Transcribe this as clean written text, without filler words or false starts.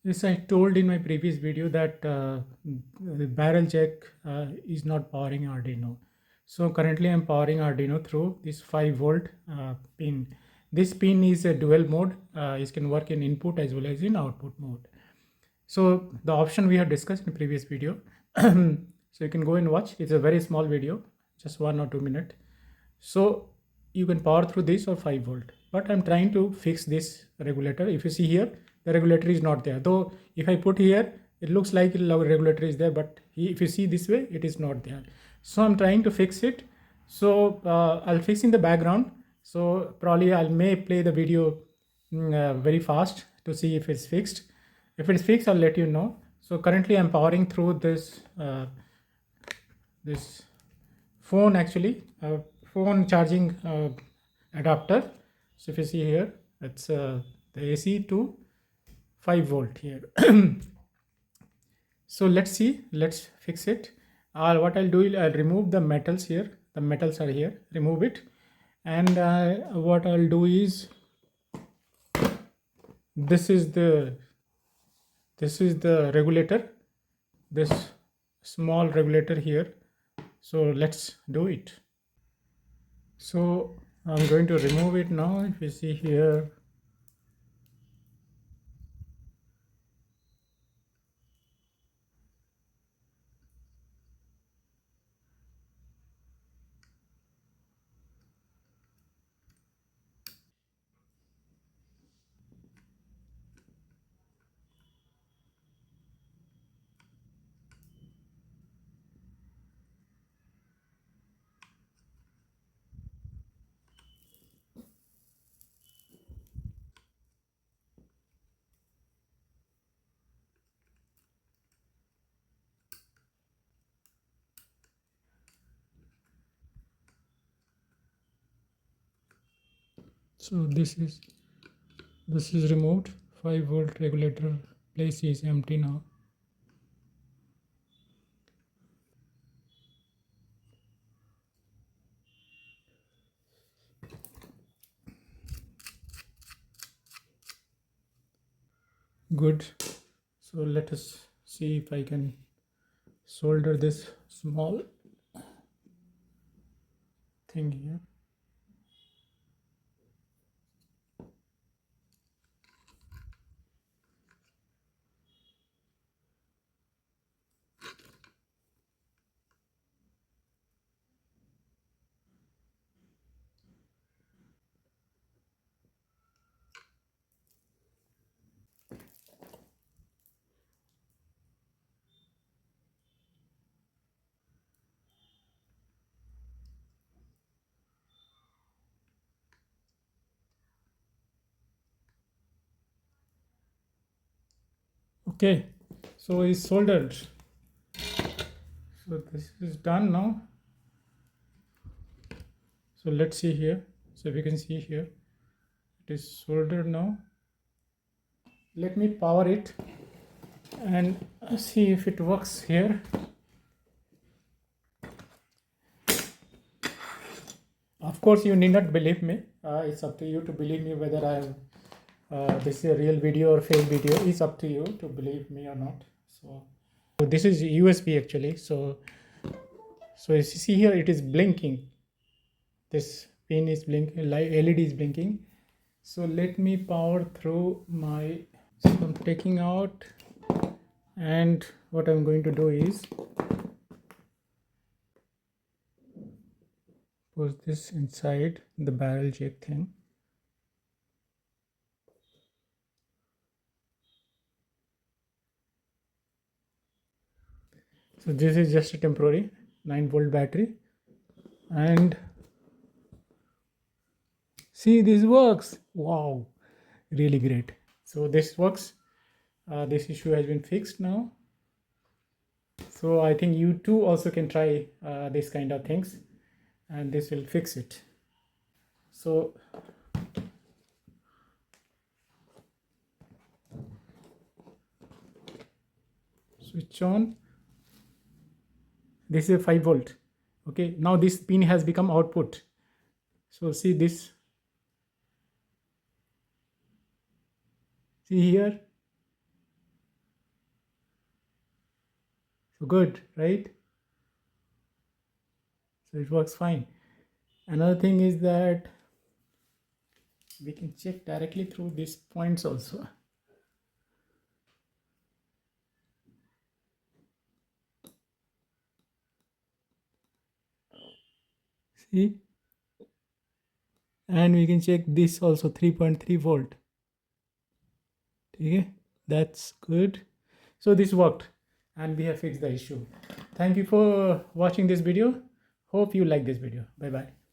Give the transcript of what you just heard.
Yes, I told in my previous video that the Barrell Jack is not powering Arduino. So currently I'm powering Arduino through this 5 volt pin. This pin is a dual mode. It can work in input as well as in output mode. So the option we have discussed in the previous video. So you can go and watch. It's a very small video, just 1 or 2 minutes. So you can power through this or 5 volt. But I'm trying to fix this regulator. If you see here, the regulator is not there. Though if I put here, it looks like the regulator is there, but if you see this way, it is not there. So I'm trying to fix it. So I'll fix in the background. So probably I may play the video very fast to see if it's fixed. If it's fixed, I'll let you know. So currently I'm powering through this phone, actually phone charging adapter. So if you see here, it's the AC to 5 volt here. So let's fix it. What I'll do is I'll remove the metals here. The metals are here, remove it. And what I'll do is, this is the regulator, this small regulator here. So let's do it. So I'm going to remove it now. If you see here, so this is removed. 5 volt regulator place is empty now. Good. So let us see if I can solder this small thing here. Okay, so it's soldered. So this is done now. So let's see here. So if you can see here, it is soldered now. Let me power it and see if it works here. Of course, you need not believe me. It's up to you to believe me whether I have this is a real video or fake video. It's up to you to believe me or not. So this is USB actually. So as you see here, it is blinking. This pin is blinking, LED is blinking. So let me power through my. So I'm taking out, and what I'm going to do is put this inside the Barrell Jack thing. So this is just a temporary 9 volt battery, and see, this works. Wow, really great. So this works. This issue has been fixed now. So I think you too also can try this kind of things, and this will fix it. So switch on. This is a 5 volt. Okay, now this pin has become output. So see this, see here, good, right? So it works fine. Another thing is that we can check directly through these points also. See, and we can check this also, 3.3 volt. Okay, that's good. So this worked and we have fixed the issue. Thank you for watching this video. Hope you like this video. Bye bye.